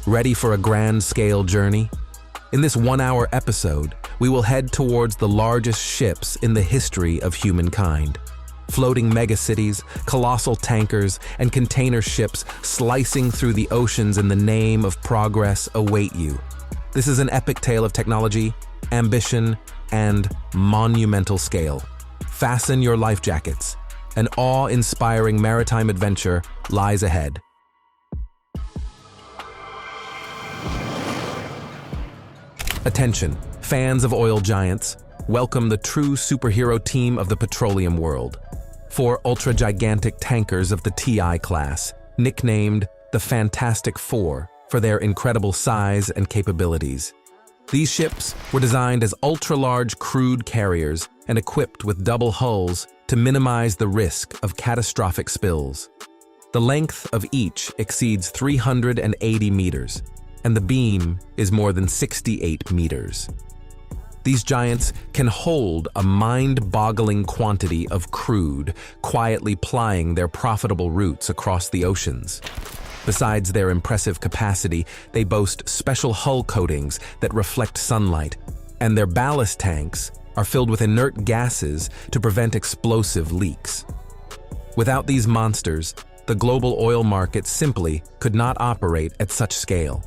Ready for a grand-scale journey? In this one-hour episode, we will head towards the largest ships in the history of humankind. Floating megacities, colossal tankers, and container ships slicing through the oceans in the name of progress await you. This is an epic tale of technology, ambition, and monumental scale. Fasten your life jackets. An awe-inspiring maritime adventure lies ahead. Attention, fans of oil giants, welcome the true superhero team of the petroleum world. 4 ultra-gigantic tankers of the TI class, nicknamed the Fantastic Four for their incredible size and capabilities. These ships were designed as ultra-large crude carriers and equipped with double hulls to minimize the risk of catastrophic spills. The length of each exceeds 380 meters, and the beam is more than 68 meters. These giants can hold a mind-boggling quantity of crude, quietly plying their profitable routes across the oceans. Besides their impressive capacity, they boast special hull coatings that reflect sunlight, and their ballast tanks are filled with inert gases to prevent explosive leaks. Without these monsters, the global oil market simply could not operate at such scale.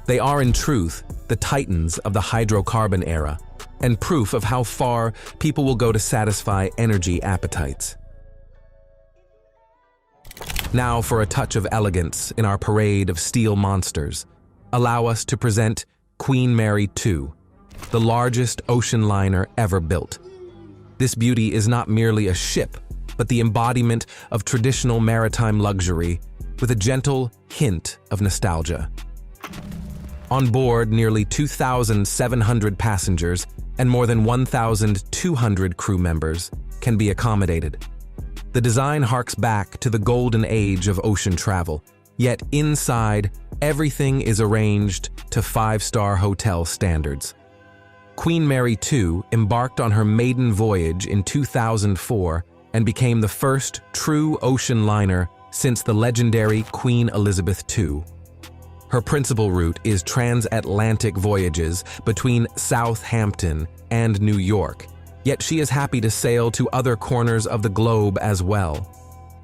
They are, in truth, the titans of the hydrocarbon era, and proof of how far people will go to satisfy energy appetites. Now for a touch of elegance in our parade of steel monsters, allow us to present Queen Mary II, the largest ocean liner ever built. This beauty is not merely a ship, but the embodiment of traditional maritime luxury with a gentle hint of nostalgia. On board, nearly 2,700 passengers and more than 1,200 crew members can be accommodated. The design harks back to the golden age of ocean travel, yet inside, everything is arranged to 5-star hotel standards. Queen Mary II embarked on her maiden voyage in 2004 and became the first true ocean liner since the legendary Queen Elizabeth II. Her principal route is transatlantic voyages between Southampton and New York, yet she is happy to sail to other corners of the globe as well.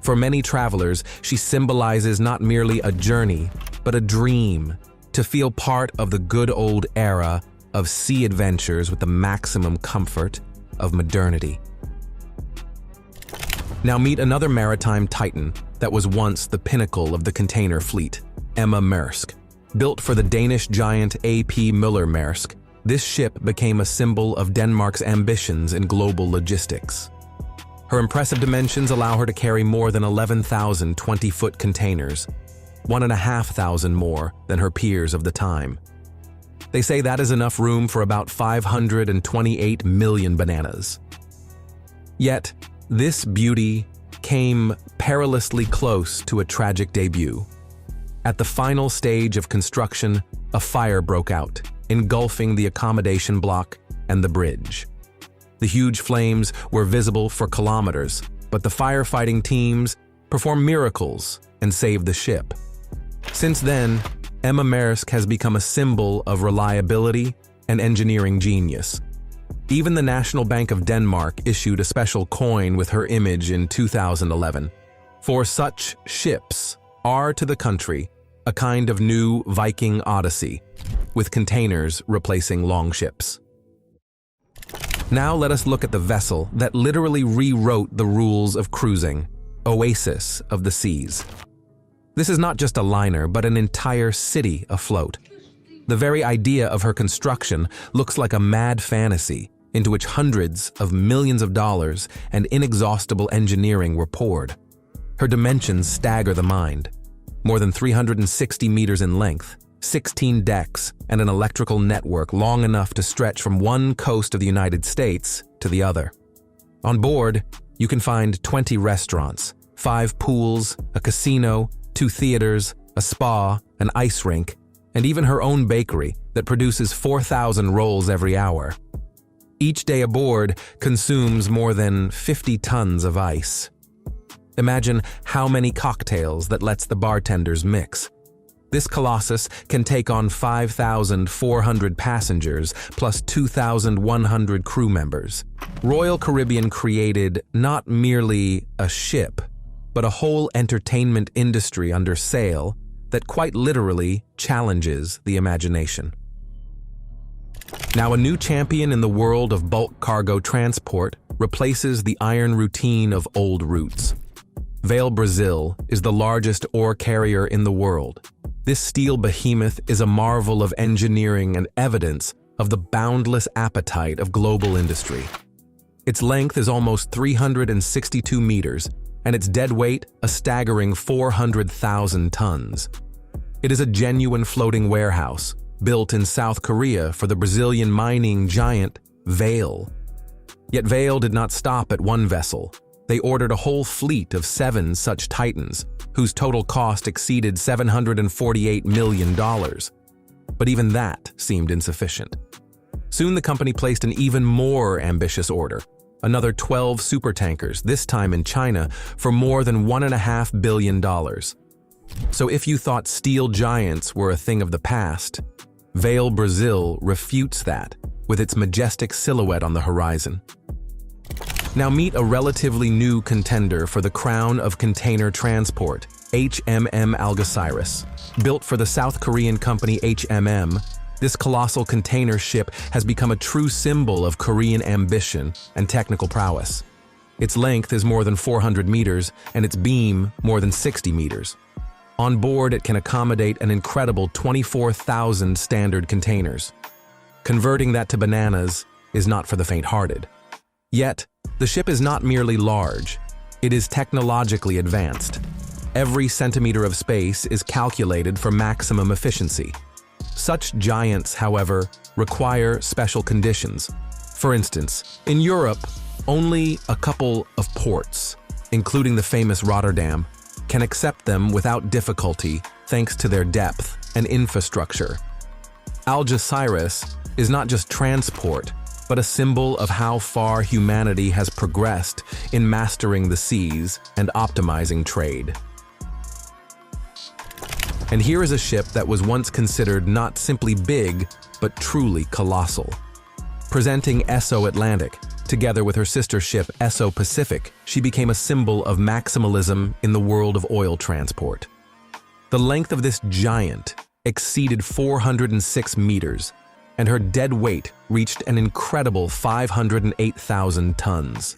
For many travelers, she symbolizes not merely a journey, but a dream, to feel part of the good old era of sea adventures with the maximum comfort of modernity. Now meet another maritime titan that was once the pinnacle of the container fleet, Emma Maersk. Built for the Danish giant A.P. Møller-Maersk, this ship became a symbol of Denmark's ambitions in global logistics. Her impressive dimensions allow her to carry more than 11,000 20-foot containers, 1,500 more than her peers of the time. They say that is enough room for about 528 million bananas. Yet, this beauty came perilously close to a tragic debut. At the final stage of construction, a fire broke out, engulfing the accommodation block and the bridge. The huge flames were visible for kilometers, but the firefighting teams performed miracles and saved the ship. Since then, Emma Maersk has become a symbol of reliability and engineering genius. Even the National Bank of Denmark issued a special coin with her image in 2011. For such ships are to the country a kind of new Viking Odyssey, with containers replacing longships. Now let us look at the vessel that literally rewrote the rules of cruising, Oasis of the Seas. This is not just a liner, but an entire city afloat. The very idea of her construction looks like a mad fantasy into which hundreds of millions of dollars and inexhaustible engineering were poured. Her dimensions stagger the mind. More than 360 meters in length, 16 decks, and an electrical network long enough to stretch from one coast of the United States to the other. On board, you can find 20 restaurants, 5 pools, a casino, 2 theaters, a spa, an ice rink, and even her own bakery that produces 4,000 rolls every hour. Each day aboard consumes more than 50 tons of ice. Imagine how many cocktails that lets the bartenders mix. This Colossus can take on 5,400 passengers plus 2,100 crew members. Royal Caribbean created not merely a ship, but a whole entertainment industry under sail that quite literally challenges the imagination. Now, a new champion in the world of bulk cargo transport replaces the iron routine of old routes. Vale Brazil is the largest ore carrier in the world. This steel behemoth is a marvel of engineering and evidence of the boundless appetite of global industry. Its length is almost 362 meters, and its dead weight a staggering 400,000 tons. It is a genuine floating warehouse, built in South Korea for the Brazilian mining giant Vale. Yet Vale did not stop at one vessel. They ordered a whole fleet of 7 such titans, whose total cost exceeded $748 million. But even that seemed insufficient. Soon the company placed an even more ambitious order, another 12 supertankers, this time in China, for more than $1.5 billion. So if you thought steel giants were a thing of the past, Vale Brazil refutes that with its majestic silhouette on the horizon. Now meet a relatively new contender for the crown of container transport, HMM Algeciras. Built for the South Korean company HMM, this colossal container ship has become a true symbol of Korean ambition and technical prowess. Its length is more than 400 meters and its beam more than 60 meters. On board, it can accommodate an incredible 24,000 standard containers. Converting that to bananas is not for the faint-hearted. Yet, the ship is not merely large, it is technologically advanced. Every centimeter of space is calculated for maximum efficiency. Such giants, however, require special conditions. For instance, in Europe, only a couple of ports, including the famous Rotterdam, can accept them without difficulty thanks to their depth and infrastructure. Algeciras is not just transport, but a symbol of how far humanity has progressed in mastering the seas and optimizing trade. And here is a ship that was once considered not simply big, but truly colossal. Presenting Esso Atlantic, together with her sister ship Esso Pacific, she became a symbol of maximalism in the world of oil transport. The length of this giant exceeded 406 meters, and her dead weight reached an incredible 508,000 tons.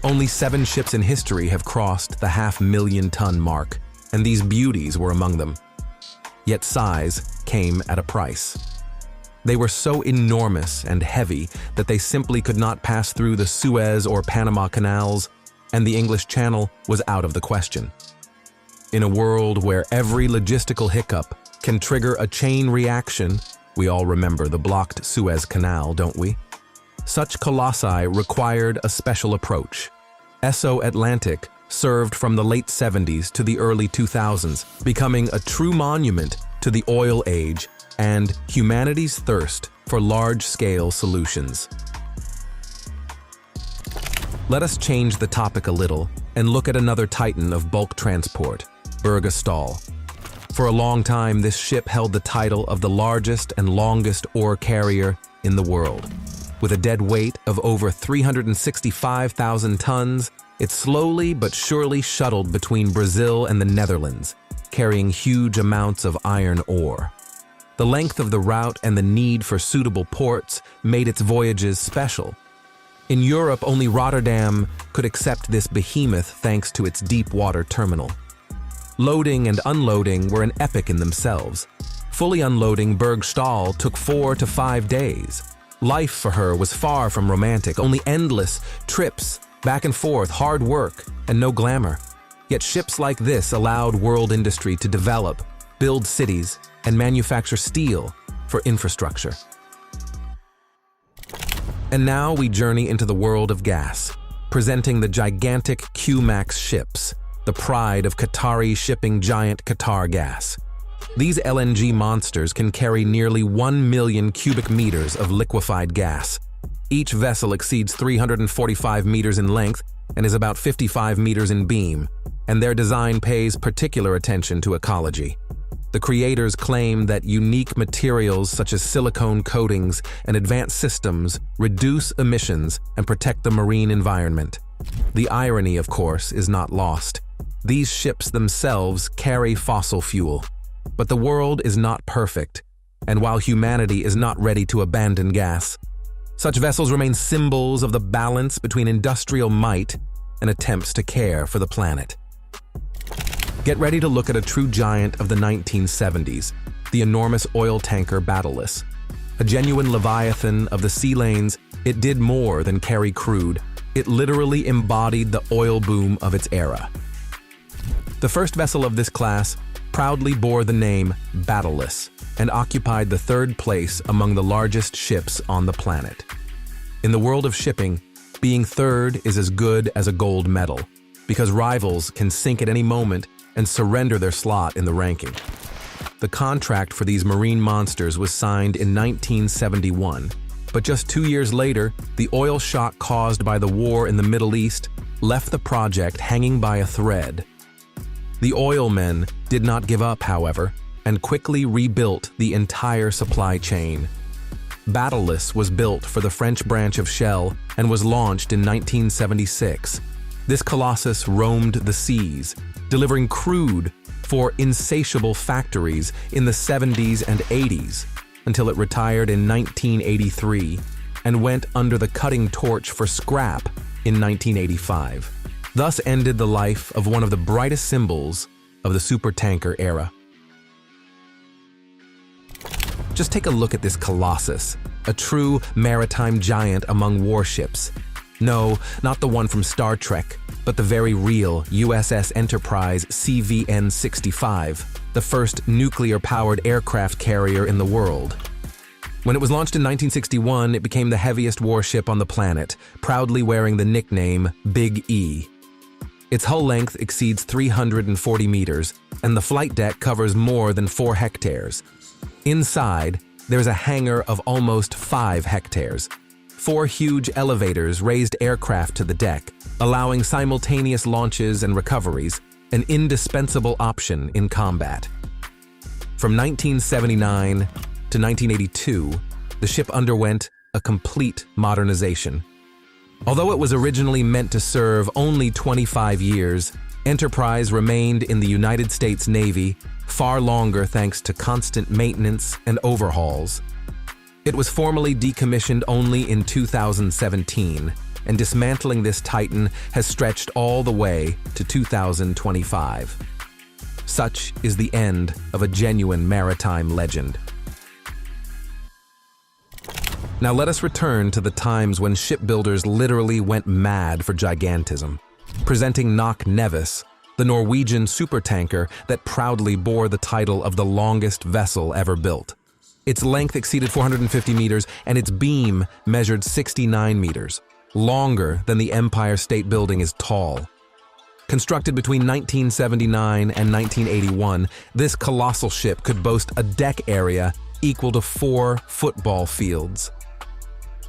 Only 7 ships in history have crossed the 500,000-ton mark, and these beauties were among them. Yet size came at a price. They were so enormous and heavy that they simply could not pass through the Suez or Panama canals, and the English Channel was out of the question. In a world where every logistical hiccup can trigger a chain reaction, we all remember the blocked Suez Canal, don't we? Such colossi required a special approach. Esso Atlantic served from the late 70s to the early 2000s, becoming a true monument to the oil age and humanity's thirst for large-scale solutions. Let us change the topic a little and look at another titan of bulk transport, Berge Stahl. For a long time, this ship held the title of the largest and longest ore carrier in the world. With a dead weight of over 365,000 tons, it slowly but surely shuttled between Brazil and the Netherlands, carrying huge amounts of iron ore. The length of the route and the need for suitable ports made its voyages special. In Europe, only Rotterdam could accept this behemoth thanks to its deep water terminal. Loading and unloading were an epic in themselves. Fully unloading Berge Stahl took 4 to 5 days. Life for her was far from romantic, only endless trips, back and forth, hard work, and no glamour. Yet ships like this allowed world industry to develop, build cities, and manufacture steel for infrastructure. And now we journey into the world of gas, presenting the gigantic Q-Max ships, the pride of Qatari shipping giant Qatar Gas. These LNG monsters can carry nearly 1 million cubic meters of liquefied gas. Each vessel exceeds 345 meters in length and is about 55 meters in beam, and their design pays particular attention to ecology. The creators claim that unique materials such as silicone coatings and advanced systems reduce emissions and protect the marine environment. The irony, of course, is not lost. These ships themselves carry fossil fuel. But the world is not perfect, and while humanity is not ready to abandon gas, such vessels remain symbols of the balance between industrial might and attempts to care for the planet. Get ready to look at a true giant of the 1970s, the enormous oil tanker Battleless. A genuine leviathan of the sea lanes, it did more than carry crude. It literally embodied the oil boom of its era. The first vessel of this class proudly bore the name Battleless and occupied the third place among the largest ships on the planet. In the world of shipping, being third is as good as a gold medal, because rivals can sink at any moment and surrender their slot in the ranking. The contract for these marine monsters was signed in 1971, but just 2 years later, the oil shock caused by the war in the Middle East left the project hanging by a thread. The oil men did not give up, however, and quickly rebuilt the entire supply chain. Battleless was built for the French branch of Shell and was launched in 1976. This colossus roamed the seas, delivering crude for insatiable factories in the 70s and 80s, until it retired in 1983 and went under the cutting torch for scrap in 1985. Thus ended the life of one of the brightest symbols of the supertanker era. Just take a look at this colossus, a true maritime giant among warships. No, not the one from Star Trek, but the very real USS Enterprise CVN-65, the first nuclear-powered aircraft carrier in the world. When it was launched in 1961, it became the heaviest warship on the planet, proudly wearing the nickname Big E. Its hull length exceeds 340 meters, and the flight deck covers more than 4 hectares. Inside, there's a hangar of almost 5 hectares. 4 huge elevators raised aircraft to the deck, allowing simultaneous launches and recoveries, an indispensable option in combat. From 1979 to 1982, the ship underwent a complete modernization. Although it was originally meant to serve only 25 years, Enterprise remained in the United States Navy far longer thanks to constant maintenance and overhauls. It was formally decommissioned only in 2017, and dismantling this titan has stretched all the way to 2025. Such is the end of a genuine maritime legend. Now let us return to the times when shipbuilders literally went mad for gigantism, presenting Knock Nevis, the Norwegian supertanker that proudly bore the title of the longest vessel ever built. Its length exceeded 450 meters and its beam measured 69 meters, longer than the Empire State Building is tall. Constructed between 1979 and 1981, this colossal ship could boast a deck area equal to 4 football fields.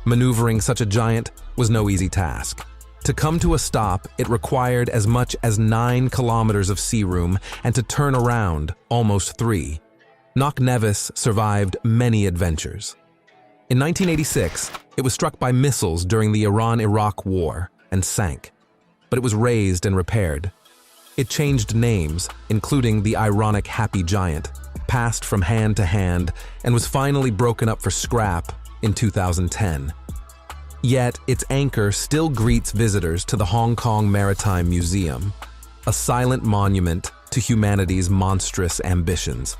Maneuvering such a giant was no easy task. To come to a stop, it required as much as 9 kilometers of sea room, and to turn around, almost 3. Knock Nevis survived many adventures. In 1986, it was struck by missiles during the Iran-Iraq War and sank, but it was raised and repaired. It changed names, including the ironic Happy Giant, passed from hand to hand, and was finally broken up for scrap in 2010. Yet, its anchor still greets visitors to the Hong Kong Maritime Museum, a silent monument to humanity's monstrous ambitions.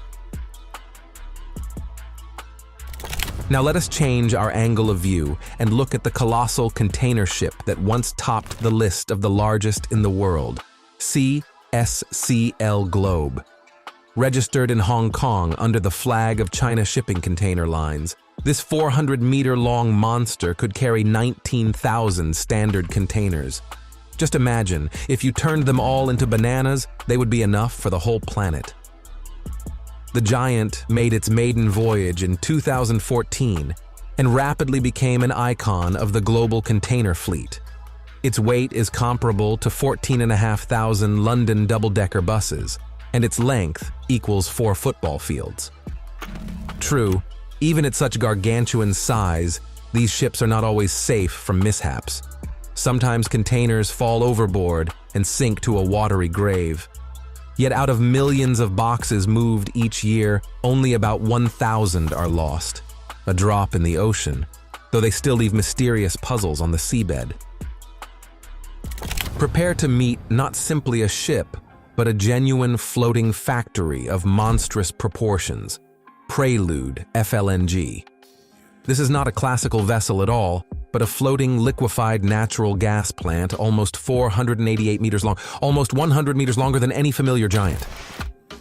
Now let us change our angle of view and look at the colossal container ship that once topped the list of the largest in the world, CSCL Globe. Registered in Hong Kong under the flag of China Shipping Container Lines, this 400-meter-long monster could carry 19,000 standard containers. Just imagine, if you turned them all into bananas, they would be enough for the whole planet. The giant made its maiden voyage in 2014 and rapidly became an icon of the global container fleet. Its weight is comparable to 14,500 London double-decker buses, and its length equals 4 football fields. True, even at such gargantuan size, these ships are not always safe from mishaps. Sometimes containers fall overboard and sink to a watery grave. Yet out of millions of boxes moved each year, only about 1,000 are lost. A drop in the ocean, though they still leave mysterious puzzles on the seabed. Prepare to meet not simply a ship, but a genuine floating factory of monstrous proportions. Prelude FLNG. This is not a classical vessel at all, but a floating liquefied natural gas plant almost 488 meters long, almost 100 meters longer than any familiar giant.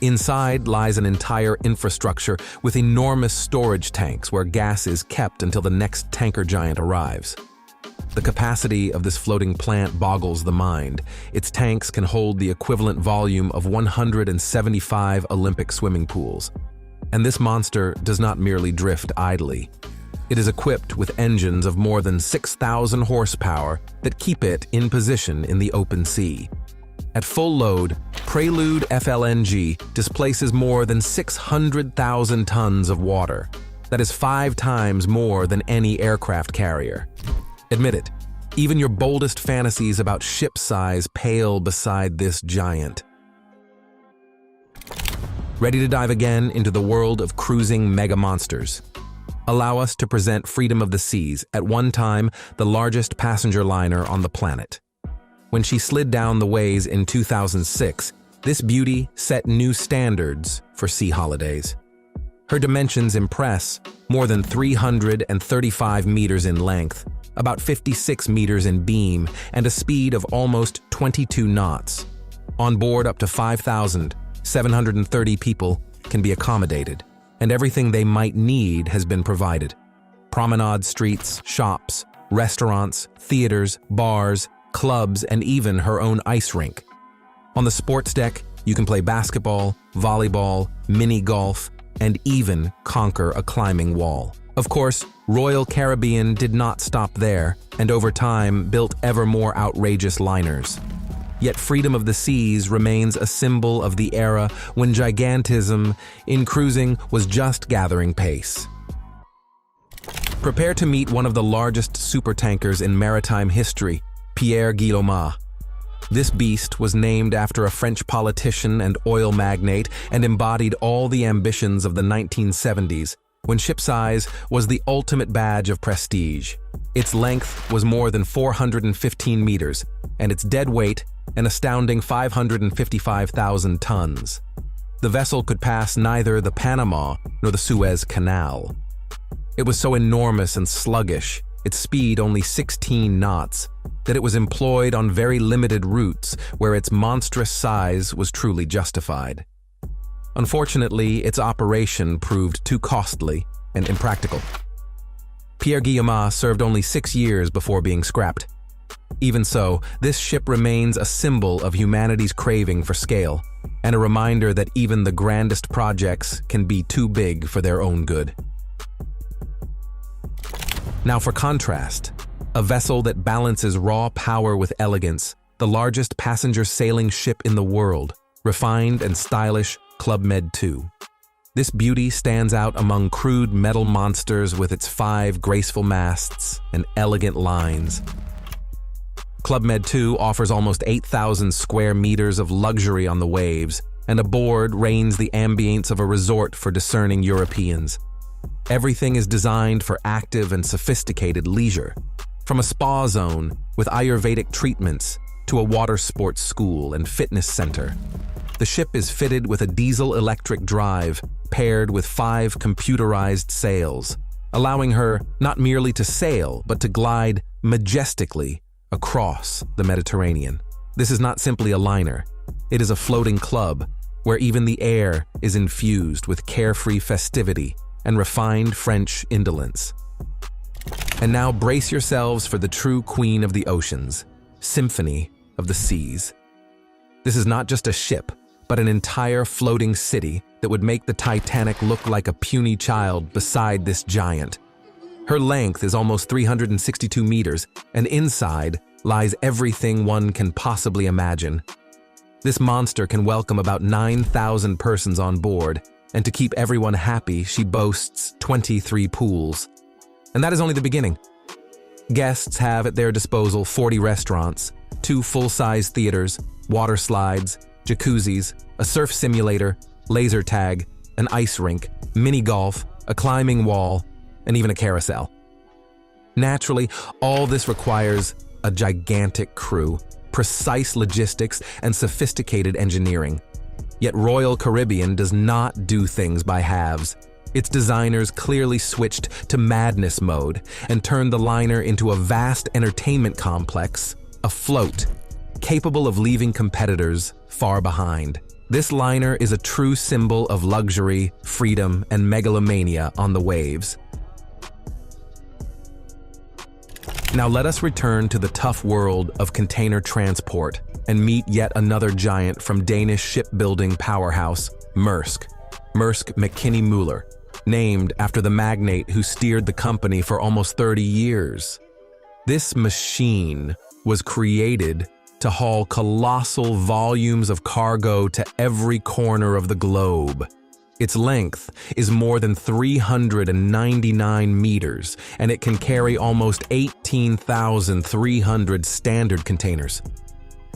Inside lies an entire infrastructure with enormous storage tanks where gas is kept until the next tanker giant arrives. The capacity of this floating plant boggles the mind. Its tanks can hold the equivalent volume of 175 Olympic swimming pools. And this monster does not merely drift idly. It is equipped with engines of more than 6,000 horsepower that keep it in position in the open sea. At full load, Prelude FLNG displaces more than 600,000 tons of water. That is 5 times more than any aircraft carrier. Admit it, even your boldest fantasies about ship size pale beside this giant. Ready to dive again into the world of cruising mega monsters? Allow us to present Freedom of the Seas, at one time the largest passenger liner on the planet. When she slid down the ways in 2006, this beauty set new standards for sea holidays. Her dimensions impress: more than 335 meters in length, about 56 meters in beam, and a speed of almost 22 knots. On board, up to 5,730 people can be accommodated, and everything they might need has been provided. Promenade streets, shops, restaurants, theaters, bars, clubs, and even her own ice rink. On the sports deck, you can play basketball, volleyball, mini golf, and even conquer a climbing wall. Of course, Royal Caribbean did not stop there, and over time built ever more outrageous liners. Yet Freedom of the Seas remains a symbol of the era when gigantism in cruising was just gathering pace. Prepare to meet one of the largest supertankers in maritime history, Pierre Guillaume. This beast was named after a French politician and oil magnate and embodied all the ambitions of the 1970s, when ship size was the ultimate badge of prestige. Its length was more than 415 meters, and its dead weight an astounding 555,000 tons. The vessel could pass neither the Panama nor the Suez Canal. It was so enormous and sluggish, its speed only 16 knots, that it was employed on very limited routes where its monstrous size was truly justified. Unfortunately, its operation proved too costly and impractical. Pierre Guillaume served only 6 years before being scrapped. Even so, this ship remains a symbol of humanity's craving for scale, and a reminder that even the grandest projects can be too big for their own good. Now for contrast, a vessel that balances raw power with elegance, the largest passenger sailing ship in the world, refined and stylish Club Med 2. This beauty stands out among crude metal monsters with its 5 graceful masts and elegant lines. Club Med 2 offers almost 8,000 square meters of luxury on the waves, and aboard reigns the ambience of a resort for discerning Europeans. Everything is designed for active and sophisticated leisure, from a spa zone with Ayurvedic treatments to a water sports school and fitness center. The ship is fitted with a diesel-electric drive paired with 5 computerized sails, allowing her not merely to sail, but to glide majestically across the Mediterranean. This is not simply a liner. It is a floating club where even the air is infused with carefree festivity and refined French indolence. And now brace yourselves for the true queen of the oceans, Symphony of the Seas. This is not just a ship, but an entire floating city that would make the Titanic look like a puny child beside this giant. Her length is almost 362 meters, and inside lies everything one can possibly imagine. This monster can welcome about 9,000 persons on board, and to keep everyone happy, she boasts 23 pools. And that is only the beginning. Guests have at their disposal 40 restaurants, 2 full-size theaters, water slides, jacuzzis, a surf simulator, laser tag, an ice rink, mini golf, a climbing wall, and even a carousel. Naturally, all this requires a gigantic crew, precise logistics, and sophisticated engineering. Yet Royal Caribbean does not do things by halves. Its designers clearly switched to madness mode and turned the liner into a vast entertainment complex, afloat, capable of leaving competitors far behind. This liner is a true symbol of luxury, freedom, and megalomania on the waves. Now let us return to the tough world of container transport and meet yet another giant from Danish shipbuilding powerhouse, Maersk McKinney Møller, named after the magnate who steered the company for almost 30 years. This machine was created to haul colossal volumes of cargo to every corner of the globe. Its length is more than 399 meters, and it can carry almost 18,300 standard containers.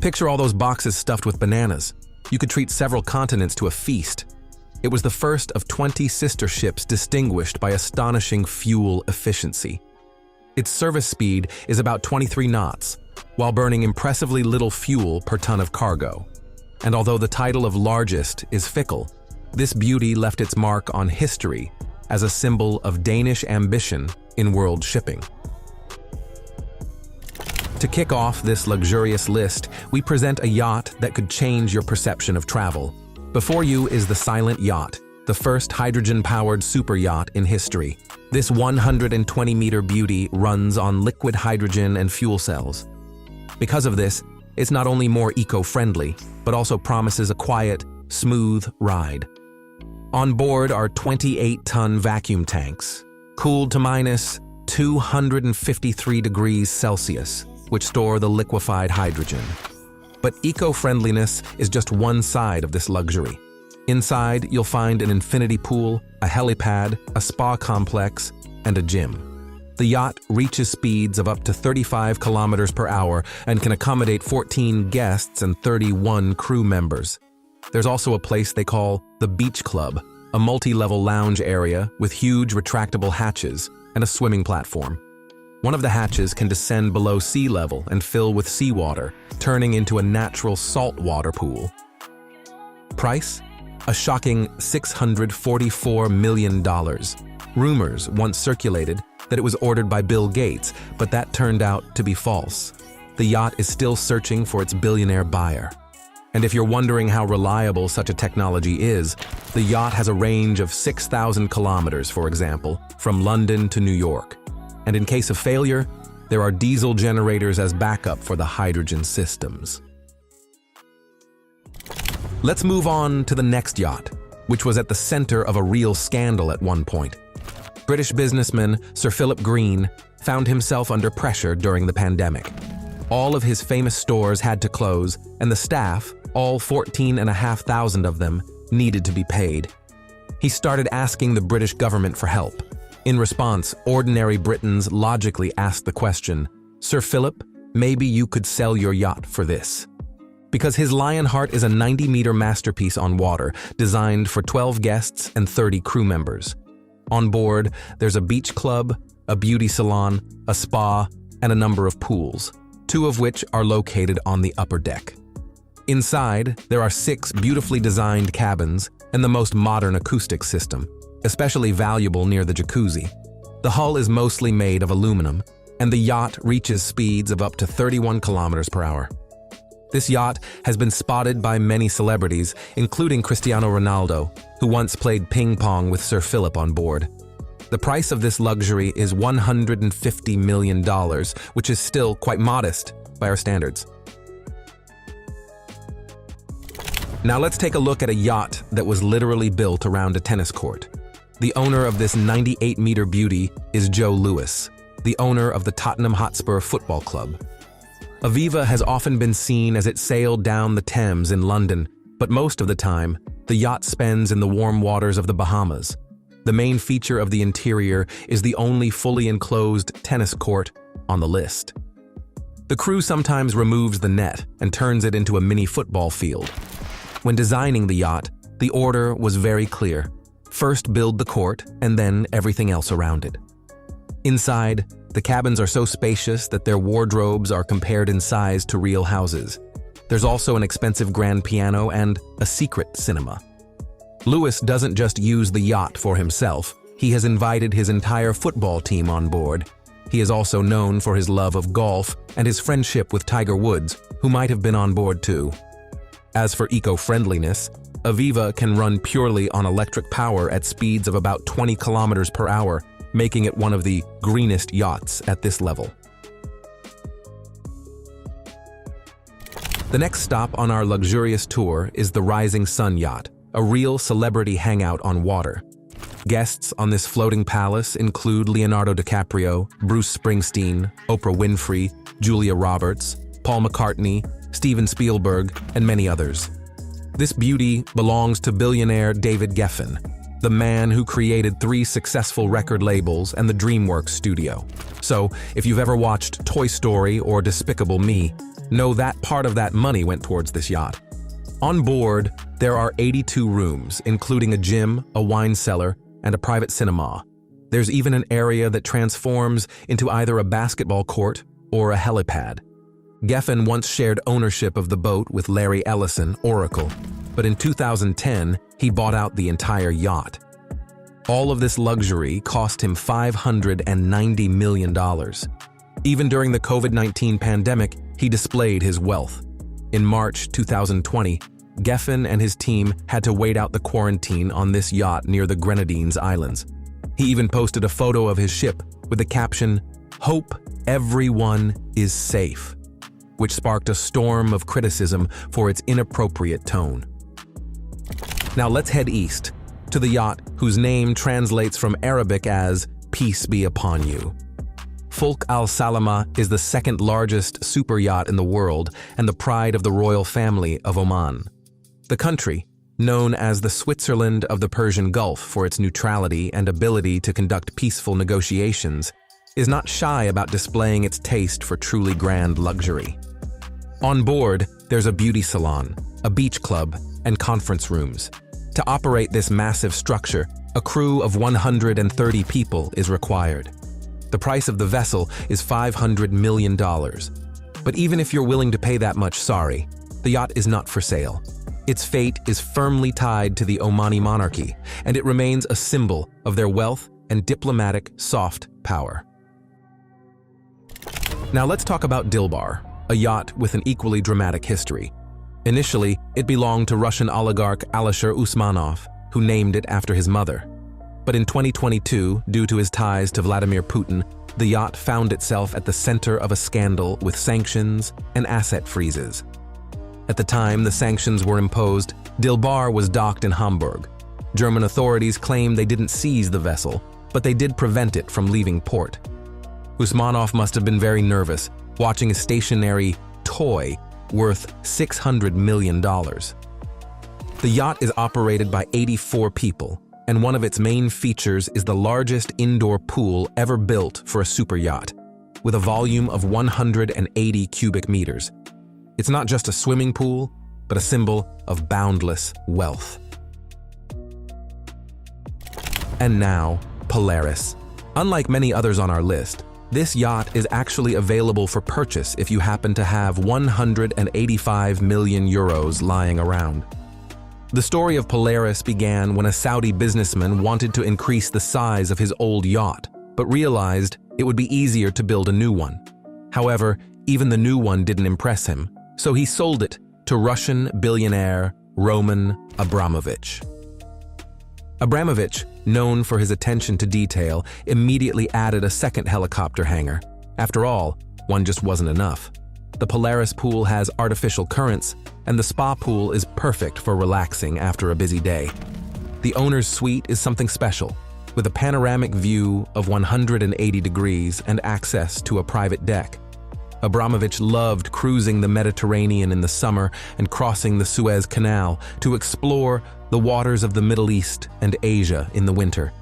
Picture all those boxes stuffed with bananas. You could treat several continents to a feast. It was the first of 20 sister ships distinguished by astonishing fuel efficiency. Its service speed is about 23 knots, while burning impressively little fuel per ton of cargo. And although the title of largest is fickle, this beauty left its mark on history as a symbol of Danish ambition in world shipping. To kick off this luxurious list, we present a yacht that could change your perception of travel. Before you is the Silent Yacht, the first hydrogen-powered super yacht in history. This 120-meter beauty runs on liquid hydrogen and fuel cells. Because of this, it's not only more eco-friendly, but also promises a quiet, smooth ride. On board are 28-ton vacuum tanks, cooled to minus 253 degrees Celsius, which store the liquefied hydrogen. But eco-friendliness is just one side of this luxury. Inside, you'll find an infinity pool, a helipad, a spa complex, and a gym. The yacht reaches speeds of up to 35 kilometers per hour and can accommodate 14 guests and 31 crew members. There's also a place they call the Beach Club, a multi-level lounge area with huge retractable hatches and a swimming platform. One of the hatches can descend below sea level and fill with seawater, turning into a natural saltwater pool. Price? A shocking $644 million. Rumors once circulated that it was ordered by Bill Gates, but that turned out to be false. The yacht is still searching for its billionaire buyer. And if you're wondering how reliable such a technology is, the yacht has a range of 6,000 kilometers, for example, from London to New York. And in case of failure, there are diesel generators as backup for the hydrogen systems. Let's move on to the next yacht, which was at the center of a real scandal at one point. British businessman Sir Philip Green found himself under pressure during the pandemic. All of his famous stores had to close, and the staff, all 14,500 of them, needed to be paid. He started asking the British government for help. In response, ordinary Britons logically asked the question, "Sir Philip, maybe you could sell your yacht for this." Because his Lionheart is a 90-meter masterpiece on water, designed for 12 guests and 30 crew members. On board, there's a beach club, a beauty salon, a spa, and a number of pools, 2 of which are located on the upper deck. Inside, there are 6 beautifully designed cabins and the most modern acoustic system, especially valuable near the jacuzzi. The hull is mostly made of aluminum, and the yacht reaches speeds of up to 31 kilometers per hour. This yacht has been spotted by many celebrities, including Cristiano Ronaldo, who once played ping pong with Sir Philip on board. The price of this luxury is $150 million, which is still quite modest by our standards. Now let's take a look at a yacht that was literally built around a tennis court. The owner of this 98-meter beauty is Joe Louis, the owner of the Tottenham Hotspur Football Club. Aviva has often been seen as it sailed down the Thames in London, but most of the time, the yacht spends in the warm waters of the Bahamas. The main feature of the interior is the only fully enclosed tennis court on the list. The crew sometimes removes the net and turns it into a mini football field. When designing the yacht, the order was very clear. First build the court, and then everything else around it. Inside, the cabins are so spacious that their wardrobes are compared in size to real houses. There's also an expensive grand piano and a secret cinema. Lewis doesn't just use the yacht for himself. He has invited his entire football team on board. He is also known for his love of golf and his friendship with Tiger Woods, who might have been on board too. As for eco-friendliness, Aviva can run purely on electric power at speeds of about 20 kilometers per hour, making it one of the greenest yachts at this level. The next stop on our luxurious tour is the Rising Sun Yacht, a real celebrity hangout on water. Guests on this floating palace include Leonardo DiCaprio, Bruce Springsteen, Oprah Winfrey, Julia Roberts, Paul McCartney, Steven Spielberg, and many others. This beauty belongs to billionaire David Geffen, the man who created 3 successful record labels and the DreamWorks studio. So, if you've ever watched Toy Story or Despicable Me, know that part of that money went towards this yacht. On board, there are 82 rooms, including a gym, a wine cellar, and a private cinema. There's even an area that transforms into either a basketball court or a helipad. Geffen once shared ownership of the boat with Larry Ellison, Oracle, but in 2010, he bought out the entire yacht. All of this luxury cost him $590 million. Even during the COVID-19 pandemic, he displayed his wealth. In March 2020, Geffen and his team had to wait out the quarantine on this yacht near the Grenadines Islands. He even posted a photo of his ship with the caption, "Hope everyone is safe," which sparked a storm of criticism for its inappropriate tone. Now let's head east, to the yacht whose name translates from Arabic as "Peace be upon you." Fulk Al Salama is the second largest super yacht in the world and the pride of the royal family of Oman. The country, known as the Switzerland of the Persian Gulf for its neutrality and ability to conduct peaceful negotiations, is not shy about displaying its taste for truly grand luxury. On board, there's a beauty salon, a beach club, and conference rooms. To operate this massive structure, a crew of 130 people is required. The price of the vessel is $500 million. But even if you're willing to pay that much, sorry, the yacht is not for sale. Its fate is firmly tied to the Omani monarchy, and it remains a symbol of their wealth and diplomatic soft power. Now let's talk about Dilbar, a yacht with an equally dramatic history. Initially, it belonged to Russian oligarch Alisher Usmanov, who named it after his mother. But in 2022, due to his ties to Vladimir Putin, the yacht found itself at the center of a scandal with sanctions and asset freezes. At the time the sanctions were imposed, Dilbar was docked in Hamburg. German authorities claimed they didn't seize the vessel, but they did prevent it from leaving port. Usmanov must have been very nervous, watching a stationary toy worth $600 million. The yacht is operated by 84 people, and one of its main features is the largest indoor pool ever built for a super yacht, with a volume of 180 cubic meters. It's not just a swimming pool, but a symbol of boundless wealth. And now, Polaris. Unlike many others on our list, this yacht is actually available for purchase if you happen to have 185 million euros lying around. The story of Polaris began when a Saudi businessman wanted to increase the size of his old yacht, but realized it would be easier to build a new one. However, even the new one didn't impress him, so he sold it to Russian billionaire Roman Abramovich. Abramovich, known for his attention to detail, immediately added a second helicopter hangar. After all, one just wasn't enough. The Polaris pool has artificial currents, and the spa pool is perfect for relaxing after a busy day. The owner's suite is something special, with a panoramic view of 180 degrees and access to a private deck. Abramovich loved cruising the Mediterranean in the summer and crossing the Suez Canal to explore the waters of the Middle East and Asia in the winter.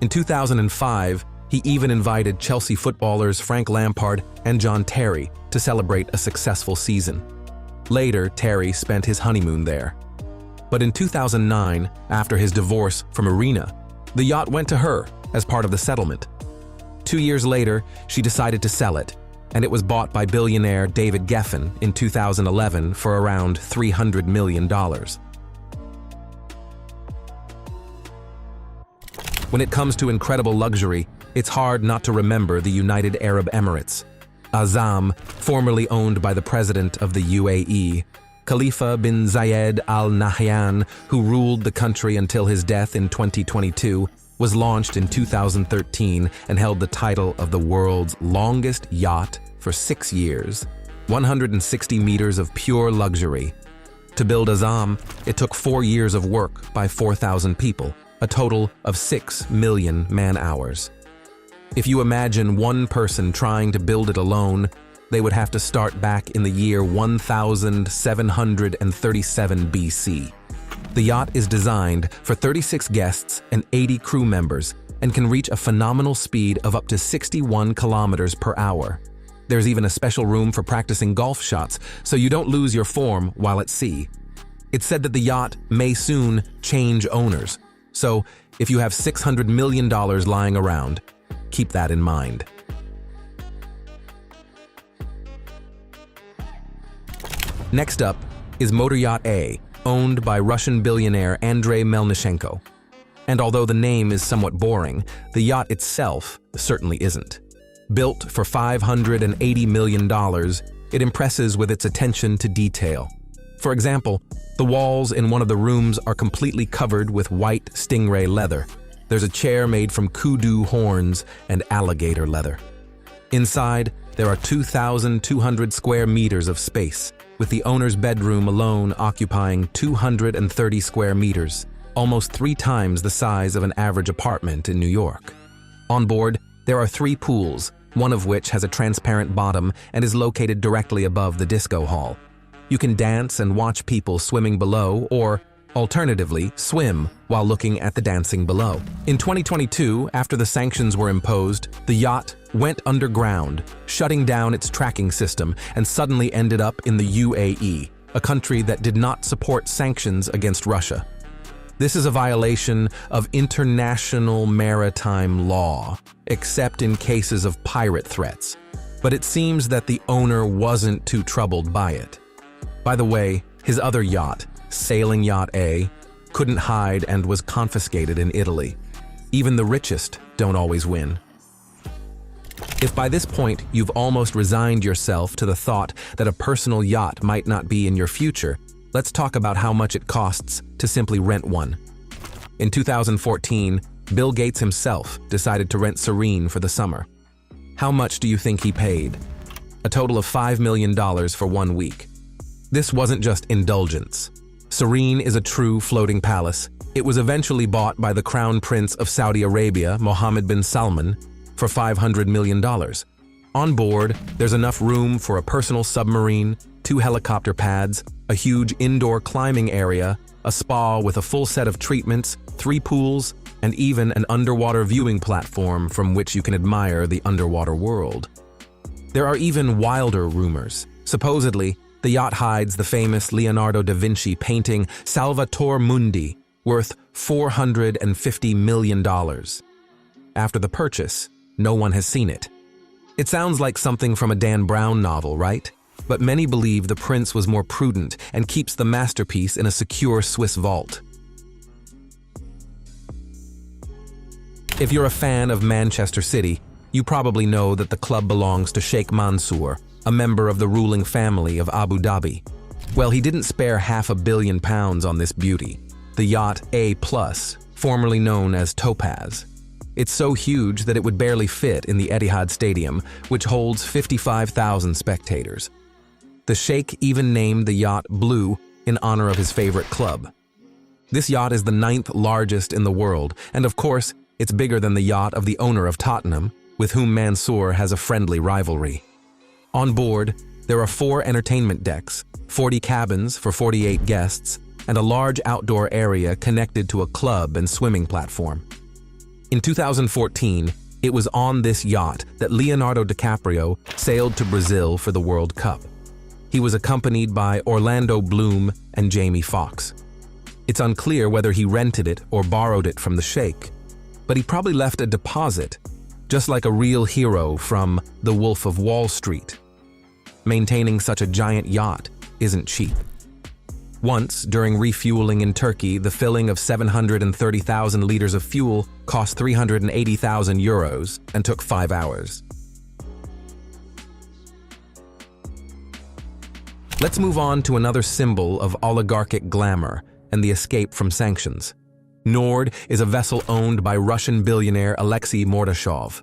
In 2005, he even invited Chelsea footballers Frank Lampard and John Terry to celebrate a successful season. Later, Terry spent his honeymoon there. But in 2009, after his divorce from Irina, the yacht went to her as part of the settlement. 2 years later, she decided to sell it, and it was bought by billionaire David Geffen in 2011 for around $300 million. When it comes to incredible luxury, it's hard not to remember the United Arab Emirates. Azam, formerly owned by the president of the UAE, Khalifa bin Zayed Al Nahyan, who ruled the country until his death in 2022, was launched in 2013 and held the title of the world's longest yacht for 6 years, 160 meters of pure luxury. To build Azam, it took 4 years of work by 4,000 people, a total of 6 million man-hours. If you imagine one person trying to build it alone, they would have to start back in the year 1737 BC. The yacht is designed for 36 guests and 80 crew members and can reach a phenomenal speed of up to 61 kilometers per hour. There's even a special room for practicing golf shots so you don't lose your form while at sea. It's said that the yacht may soon change owners, so if you have $600 million lying around, keep that in mind. Next up is Motor Yacht A, owned by Russian billionaire Andrei Melnishenko. And although the name is somewhat boring, the yacht itself certainly isn't. Built for $580 million, it impresses with its attention to detail. For example, the walls in one of the rooms are completely covered with white stingray leather. There's a chair made from kudu horns and alligator leather. Inside, there are 2,200 square meters of space, with the owner's bedroom alone occupying 230 square meters, almost 3 times the size of an average apartment in New York. On board, there are 3 pools, one of which has a transparent bottom and is located directly above the disco hall. You can dance and watch people swimming below, or alternatively, swim while looking at the dancing below. In 2022, after the sanctions were imposed, the yacht went underground, shutting down its tracking system, and suddenly ended up in the UAE, a country that did not support sanctions against Russia. This is a violation of international maritime law, except in cases of pirate threats. But it seems that the owner wasn't too troubled by it. By the way, his other yacht, Sailing Yacht A, couldn't hide and was confiscated in Italy. Even the richest don't always win. If by this point you've almost resigned yourself to the thought that a personal yacht might not be in your future, let's talk about how much it costs to simply rent one. In 2014, Bill Gates himself decided to rent Serene for the summer. How much do you think he paid? A total of $5 million for 1 week. This wasn't just indulgence. Serene is a true floating palace. It was eventually bought by the Crown Prince of Saudi Arabia, Mohammed bin Salman, for $500 million. On board, there's enough room for a personal submarine, 2 helicopter pads, a huge indoor climbing area, a spa with a full set of treatments, 3 pools, and even an underwater viewing platform from which you can admire the underwater world. There are even wilder rumors. Supposedly, the yacht hides the famous Leonardo da Vinci painting Salvator Mundi, worth $450 million. After the purchase, no one has seen it. It sounds like something from a Dan Brown novel, right? But many believe the prince was more prudent and keeps the masterpiece in a secure Swiss vault. If you're a fan of Manchester City, you probably know that the club belongs to Sheikh Mansour, a member of the ruling family of Abu Dhabi. Well, he didn't spare £500 million on this beauty, the yacht A+, formerly known as Topaz. It's so huge that it would barely fit in the Etihad Stadium, which holds 55,000 spectators. The Sheikh even named the yacht Blue in honor of his favorite club. This yacht is the 9th largest in the world, and of course, it's bigger than the yacht of the owner of Tottenham, with whom Mansour has a friendly rivalry. On board, there are 4 entertainment decks, 40 cabins for 48 guests, and a large outdoor area connected to a club and swimming platform. In 2014, it was on this yacht that Leonardo DiCaprio sailed to Brazil for the World Cup. He was accompanied by Orlando Bloom and Jamie Foxx. It's unclear whether he rented it or borrowed it from the sheikh, but he probably left a deposit, just like a real hero from The Wolf of Wall Street. Maintaining such a giant yacht isn't cheap. Once, during refueling in Turkey, the filling of 730,000 liters of fuel cost 380,000 euros and took 5 hours. Let's move on to another symbol of oligarchic glamour and the escape from sanctions. Nord is a vessel owned by Russian billionaire Alexei Mordashov.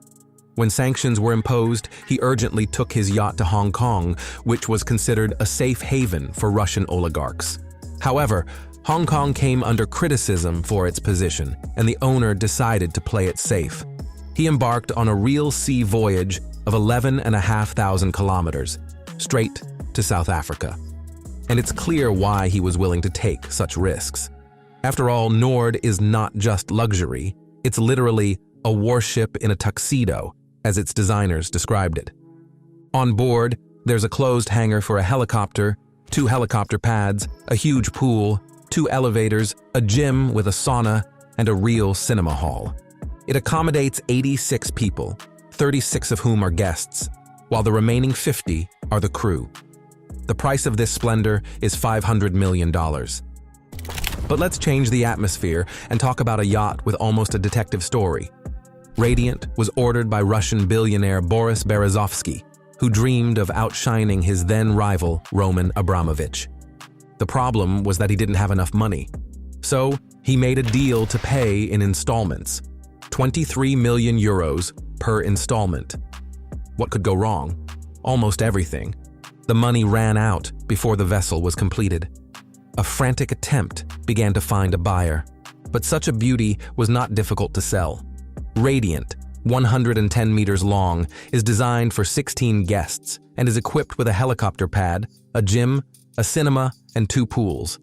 When sanctions were imposed, he urgently took his yacht to Hong Kong, which was considered a safe haven for Russian oligarchs. However, Hong Kong came under criticism for its position, and the owner decided to play it safe. He embarked on a real sea voyage of 11,500 kilometers, straight to South Africa. And it's clear why he was willing to take such risks. After all, Nord is not just luxury, it's literally a warship in a tuxedo, as its designers described it. On board, there's a closed hangar for a helicopter, 2 helicopter pads, a huge pool, 2 elevators, a gym with a sauna, and a real cinema hall. It accommodates 86 people, 36 of whom are guests, while the remaining 50 are the crew. The price of this splendor is $500 million. But let's change the atmosphere and talk about a yacht with almost a detective story. Radiant was ordered by Russian billionaire Boris Berezovsky, who dreamed of outshining his then-rival Roman Abramovich. The problem was that he didn't have enough money. So he made a deal to pay in installments, 23 million euros per installment. What could go wrong? Almost everything. The money ran out before the vessel was completed. A frantic attempt began to find a buyer, but such a beauty was not difficult to sell. Radiant, 110 meters long, is designed for 16 guests and is equipped with a helicopter pad, a gym, a cinema, and 2 pools.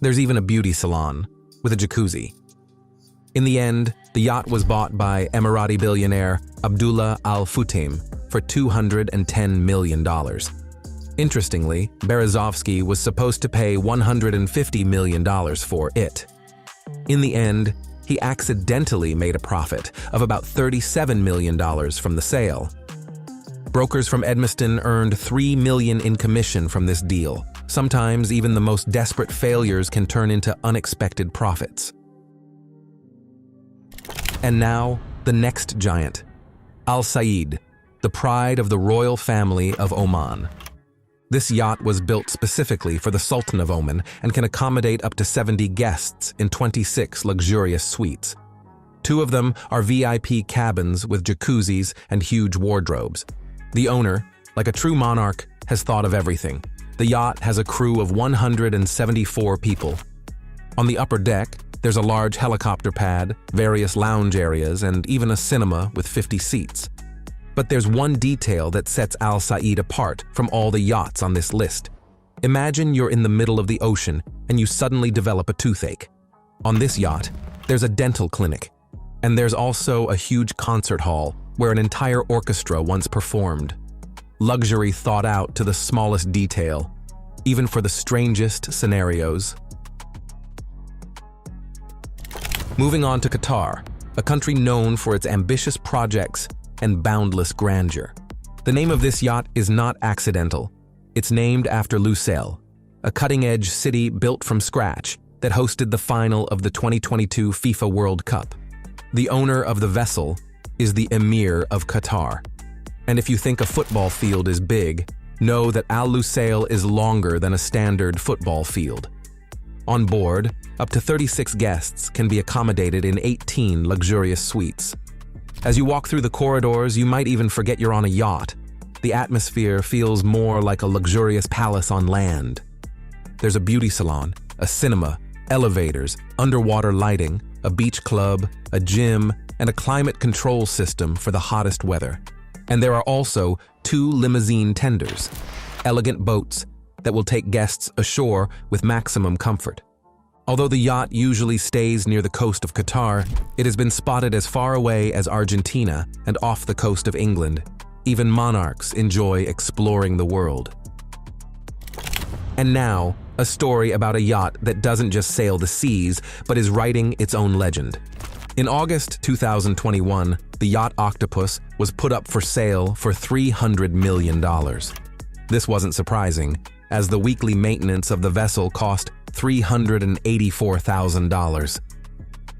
There's even a beauty salon with a jacuzzi. In the end, the yacht was bought by Emirati billionaire Abdullah Al Futtaim for $210 million. Interestingly, Berezovsky was supposed to pay $150 million for it. In the end, he accidentally made a profit of about $37 million from the sale. Brokers from Edmiston earned $3 million in commission from this deal. Sometimes even the most desperate failures can turn into unexpected profits. And now, the next giant, Al Said, the pride of the royal family of Oman. This yacht was built specifically for the Sultan of Oman and can accommodate up to 70 guests in 26 luxurious suites. 2 of them are VIP cabins with jacuzzis and huge wardrobes. The owner, like a true monarch, has thought of everything. The yacht has a crew of 174 people. On the upper deck, there's a large helicopter pad, various lounge areas, and even a cinema with 50 seats. But there's one detail that sets Al Said apart from all the yachts on this list. Imagine you're in the middle of the ocean and you suddenly develop a toothache. On this yacht, there's a dental clinic. And there's also a huge concert hall where an entire orchestra once performed. Luxury thought out to the smallest detail, even for the strangest scenarios. Moving on to Qatar, a country known for its ambitious projects and boundless grandeur. The name of this yacht is not accidental. It's named after Lusail, a cutting-edge city built from scratch that hosted the final of the 2022 FIFA World Cup. The owner of the vessel is the Emir of Qatar. And if you think a football field is big, know that Al Lusail is longer than a standard football field. On board, up to 36 guests can be accommodated in 18 luxurious suites. As you walk through the corridors, you might even forget you're on a yacht. The atmosphere feels more like a luxurious palace on land. There's a beauty salon, a cinema, elevators, underwater lighting, a beach club, a gym, and a climate control system for the hottest weather. And there are also 2 limousine tenders, elegant boats that will take guests ashore with maximum comfort. Although the yacht usually stays near the coast of Qatar, it has been spotted as far away as Argentina and off the coast of England. Even monarchs enjoy exploring the world. And now, a story about a yacht that doesn't just sail the seas, but is writing its own legend. In August 2021, the yacht Octopus was put up for sale for $300 million. This wasn't surprising, as the weekly maintenance of the vessel cost $384,000.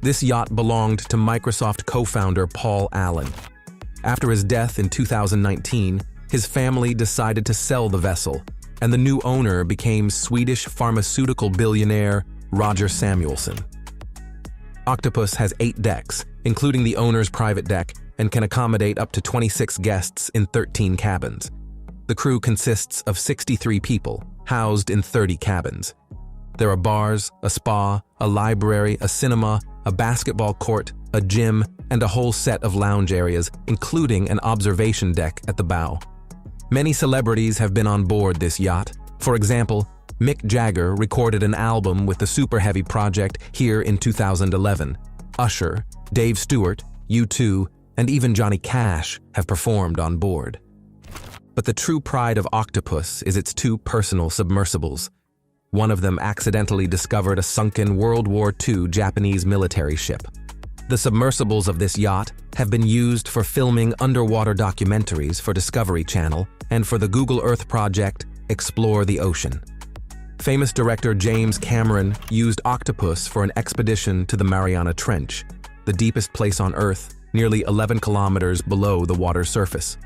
This yacht belonged to Microsoft co-founder Paul Allen. After his death in 2019, his family decided to sell the vessel, and the new owner became Swedish pharmaceutical billionaire Roger Samuelsson. Octopus has 8 decks, including the owner's private deck, and can accommodate up to 26 guests in 13 cabins. The crew consists of 63 people, housed in 30 cabins. There are bars, a spa, a library, a cinema, a basketball court, a gym, and a whole set of lounge areas, including an observation deck at the bow. Many celebrities have been on board this yacht. For example, Mick Jagger recorded an album with the Super Heavy project here in 2011. Usher, Dave Stewart, U2, and even Johnny Cash have performed on board. But the true pride of Octopus is its 2 personal submersibles. One of them accidentally discovered a sunken World War II Japanese military ship. The submersibles of this yacht have been used for filming underwater documentaries for Discovery Channel and for the Google Earth project Explore the Ocean. Famous director James Cameron used Octopus for an expedition to the Mariana Trench, the deepest place on Earth, nearly 11 kilometers below the water's surface.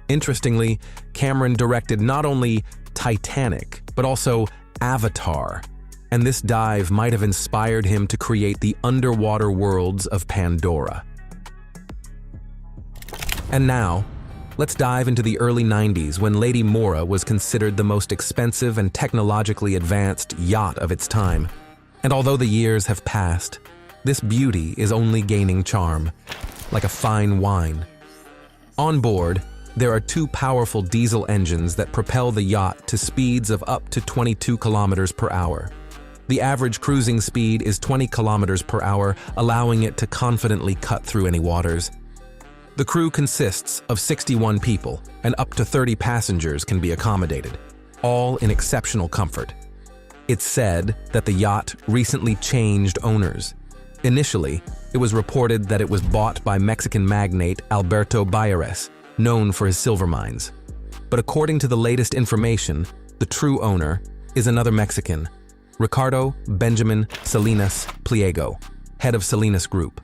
Interestingly, Cameron directed not only Titanic, but also Avatar, and this dive might have inspired him to create the underwater worlds of Pandora. And now, let's dive into the early 90s when Lady Mora was considered the most expensive and technologically advanced yacht of its time. And although the years have passed, this beauty is only gaining charm, like a fine wine. On board, there are 2 powerful diesel engines that propel the yacht to speeds of up to 22 kilometers per hour. The average cruising speed is 20 kilometers per hour, allowing it to confidently cut through any waters. The crew consists of 61 people, and up to 30 passengers can be accommodated, all in exceptional comfort. It's said that the yacht recently changed owners. Initially, it was reported that it was bought by Mexican magnate Alberto Bayeres, known for his silver mines. But according to the latest information, the true owner is another Mexican, Ricardo Benjamin Salinas Pliego, head of Salinas Group.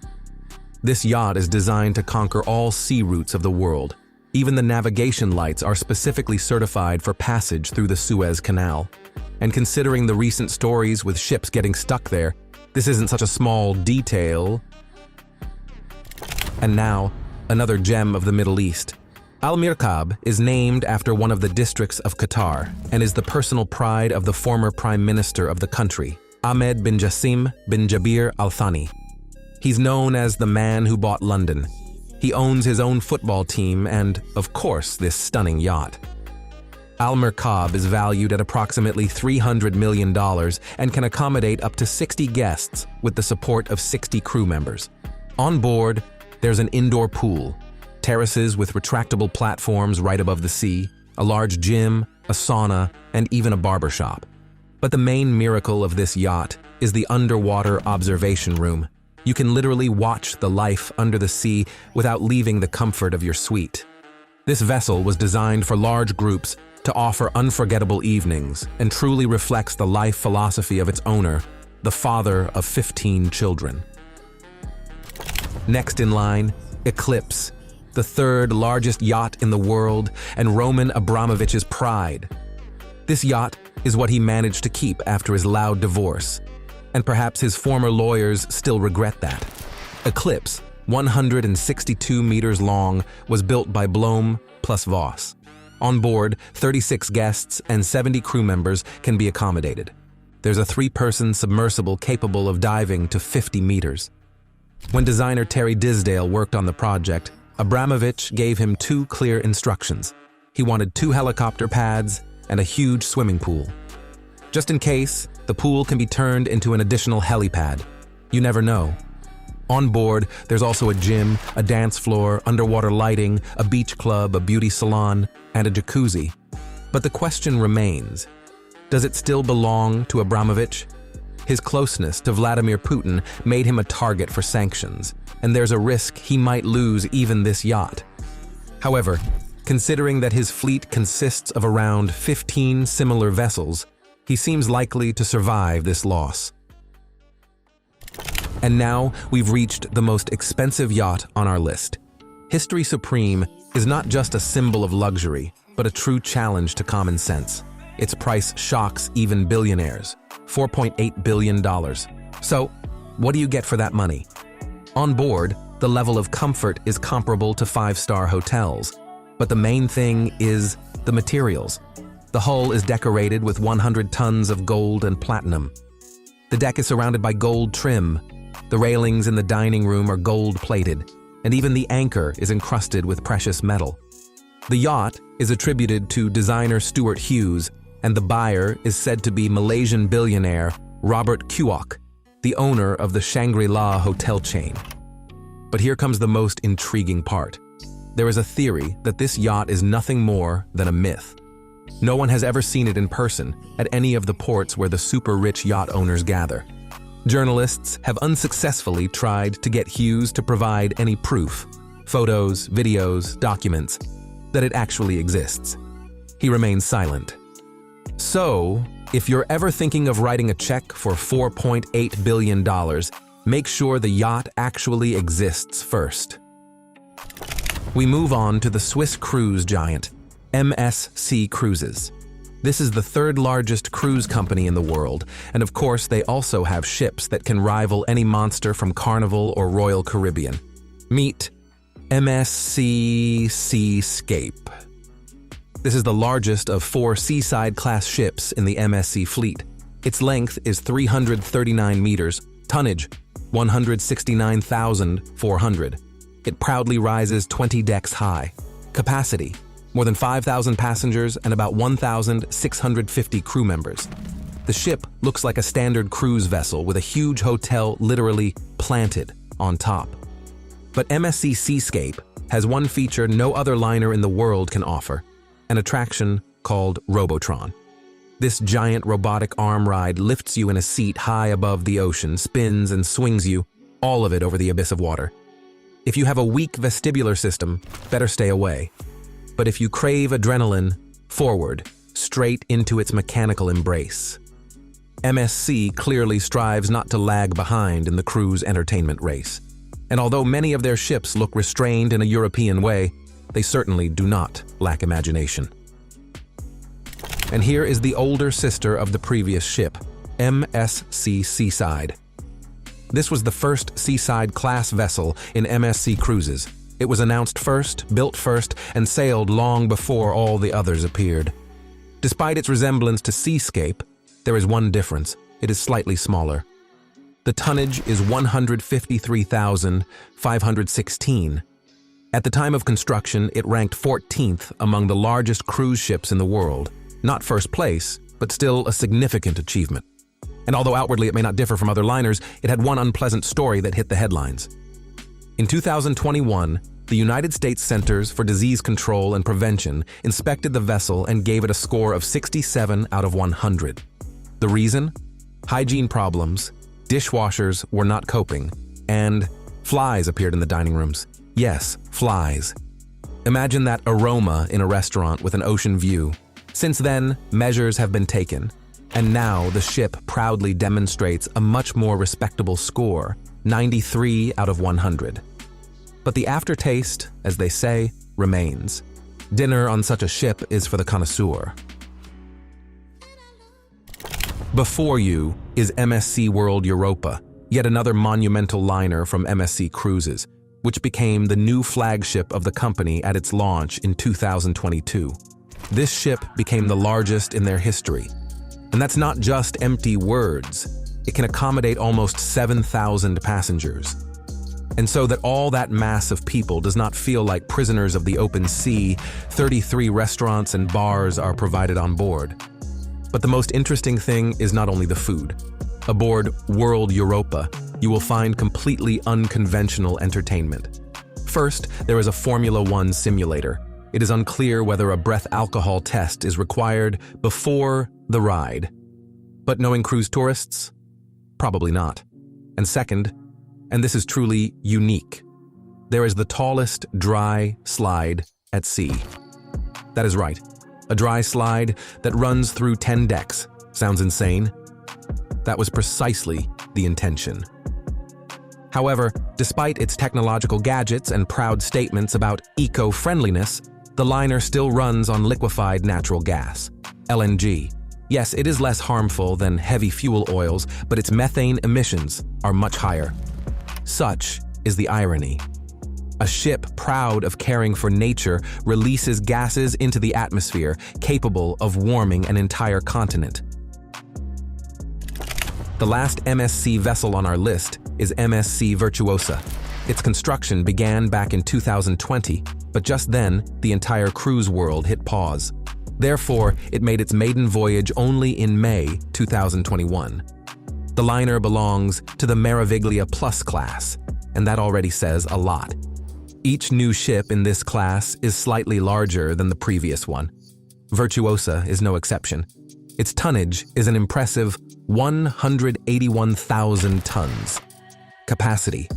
This yacht is designed to conquer all sea routes of the world. Even the navigation lights are specifically certified for passage through the Suez Canal. And considering the recent stories with ships getting stuck there, this isn't such a small detail. And now, another gem of the Middle East. Al-Mirkab is named after one of the districts of Qatar and is the personal pride of the former prime minister of the country, Ahmed bin Jassim bin Jabir Al Thani. He's known as the man who bought London. He owns his own football team and, of course, this stunning yacht. Al-Mirkab is valued at approximately $300 million and can accommodate up to 60 guests with the support of 60 crew members. On board, there's an indoor pool, terraces with retractable platforms right above the sea, a large gym, a sauna, and even a barbershop. But the main miracle of this yacht is the underwater observation room. You can literally watch the life under the sea without leaving the comfort of your suite. This vessel was designed for large groups to offer unforgettable evenings and truly reflects the life philosophy of its owner, the father of 15 children. Next in line, Eclipse, the 3rd largest yacht in the world and Roman Abramovich's pride. This yacht is what he managed to keep after his loud divorce, and perhaps his former lawyers still regret that. Eclipse, 162 meters long, was built by Blohm plus Voss. On board, 36 guests and 70 crew members can be accommodated. There's a 3-person submersible capable of diving to 50 meters. When designer Terry Disdale worked on the project, Abramovich gave him two clear instructions. He wanted 2 helicopter pads and a huge swimming pool. Just in case, the pool can be turned into an additional helipad. You never know. On board, there's also a gym, a dance floor, underwater lighting, a beach club, a beauty salon, and a jacuzzi. But the question remains, does it still belong to Abramovich? His closeness to Vladimir Putin made him a target for sanctions, and there's a risk he might lose even this yacht. However, considering that his fleet consists of around 15 similar vessels, he seems likely to survive this loss. And now we've reached the most expensive yacht on our list. History Supreme is not just a symbol of luxury, but a true challenge to common sense. Its price shocks even billionaires, $4.8 billion. So, what do you get for that money? On board, the level of comfort is comparable to 5-star hotels, but the main thing is the materials. The hull is decorated with 100 tons of gold and platinum. The deck is surrounded by gold trim. The railings in the dining room are gold-plated, and even the anchor is encrusted with precious metal. The yacht is attributed to designer Stuart Hughes, and the buyer is said to be Malaysian billionaire Robert Kuok, the owner of the Shangri-La hotel chain. But here comes the most intriguing part. There is a theory that this yacht is nothing more than a myth. No one has ever seen it in person at any of the ports where the super-rich yacht owners gather. Journalists have unsuccessfully tried to get Hughes to provide any proof, photos, videos, documents, that it actually exists. He remains silent. So, if you're ever thinking of writing a check for $4.8 billion, make sure the yacht actually exists first. We move on to the Swiss cruise giant, MSC Cruises. This is the 3rd largest cruise company in the world, and of course they also have ships that can rival any monster from Carnival or Royal Caribbean. Meet MSC Seascape. This is the largest of 4 Seaside-class ships in the MSC fleet. Its length is 339 meters, tonnage 169,400. It proudly rises 20 decks high. Capacity, more than 5,000 passengers and about 1,650 crew members. The ship looks like a standard cruise vessel with a huge hotel literally planted on top. But MSC Seascape has one feature no other liner in the world can offer, an attraction called Robotron. This giant robotic arm ride lifts you in a seat high above the ocean, spins and swings you, all of it over the abyss of water. If you have a weak vestibular system, better stay away. But if you crave adrenaline, forward, straight into its mechanical embrace. MSC clearly strives not to lag behind in the cruise entertainment race. And although many of their ships look restrained in a European way, they certainly do not lack imagination. And here is the older sister of the previous ship, MSC Seaside. This was the first Seaside-class vessel in MSC Cruises. It was announced first, built first, and sailed long before all the others appeared. Despite its resemblance to Seascape, there is one difference. It is slightly smaller. The tonnage is 153,516. At the time of construction, it ranked 14th among the largest cruise ships in the world. Not first place, but still a significant achievement. And although outwardly it may not differ from other liners, it had one unpleasant story that hit the headlines. In 2021, the United States Centers for Disease Control and Prevention inspected the vessel and gave it a score of 67 out of 100. The reason? Hygiene problems, dishwashers were not coping, and flies appeared in the dining rooms. Yes, flies. Imagine that aroma in a restaurant with an ocean view. Since then, measures have been taken, and now the ship proudly demonstrates a much more respectable score, 93 out of 100. But the aftertaste, as they say, remains. Dinner on such a ship is for the connoisseur. Before you is MSC World Europa, yet another monumental liner from MSC Cruises, which became the new flagship of the company at its launch in 2022. This ship became the largest in their history. And that's not just empty words. It can accommodate almost 7,000 passengers. And so that all that mass of people does not feel like prisoners of the open sea, 33 restaurants and bars are provided on board. But the most interesting thing is not only the food. Aboard World Europa, you will find completely unconventional entertainment. First, there is a Formula One simulator. It is unclear whether a breath alcohol test is required before the ride. But knowing cruise tourists? Probably not. And second, and this is truly unique, there is the tallest dry slide at sea. That is right, a dry slide that runs through 10 decks. Sounds insane? That was precisely the intention. However, despite its technological gadgets and proud statements about eco-friendliness, the liner still runs on liquefied natural gas, LNG. Yes, it is less harmful than heavy fuel oils, but its methane emissions are much higher. Such is the irony. A ship proud of caring for nature releases gases into the atmosphere capable of warming an entire continent. The last MSC vessel on our list is MSC Virtuosa. Its construction began back in 2020, but just then, the entire cruise world hit pause. Therefore, it made its maiden voyage only in May 2021. The liner belongs to the Meraviglia Plus class, and that already says a lot. Each new ship in this class is slightly larger than the previous one. Virtuosa is no exception. Its tonnage is an impressive 181,000 tons. Capacity: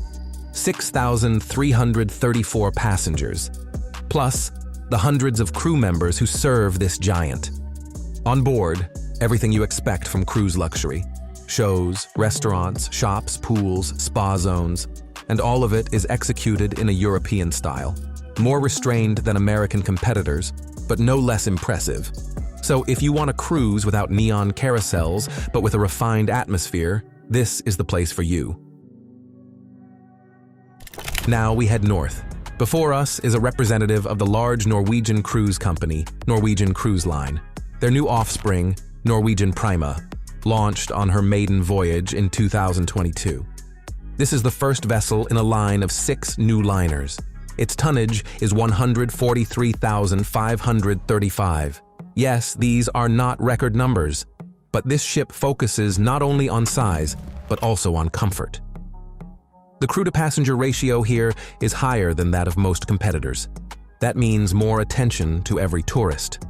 6,334 passengers, plus the hundreds of crew members who serve this giant. On board, everything you expect from cruise luxury: shows, restaurants, shops, pools, spa zones, and all of it is executed in a European style. More restrained than American competitors, but no less impressive. So if you want a cruise without neon carousels, but with a refined atmosphere, this is the place for you. Now we head north. Before us is a representative of the large Norwegian cruise company, Norwegian Cruise Line. Their new offspring, Norwegian Prima, launched on her maiden voyage in 2022. This is the first vessel in a line of 6 new liners. Its tonnage is 143,535. Yes, these are not record numbers, but this ship focuses not only on size, but also on comfort. The crew-to-passenger ratio here is higher than that of most competitors. That means more attention to every tourist.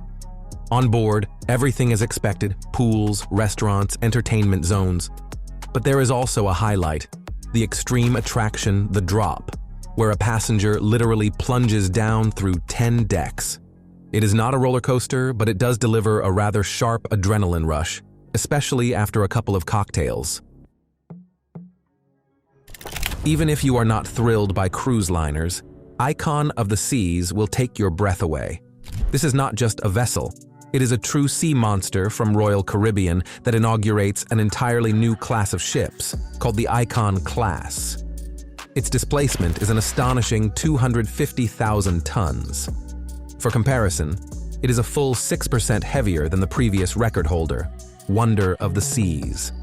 On board, everything is expected: pools, restaurants, entertainment zones. But there is also a highlight: the extreme attraction, the drop, where a passenger literally plunges down through 10 decks. It is not a roller coaster, but it does deliver a rather sharp adrenaline rush, especially after a couple of cocktails. Even if you are not thrilled by cruise liners, Icon of the Seas will take your breath away. This is not just a vessel. It is a true sea monster from Royal Caribbean that inaugurates an entirely new class of ships, called the Icon class. Its displacement is an astonishing 250,000 tons. For comparison, it is a full 6% heavier than the previous record holder, Wonder of the Seas.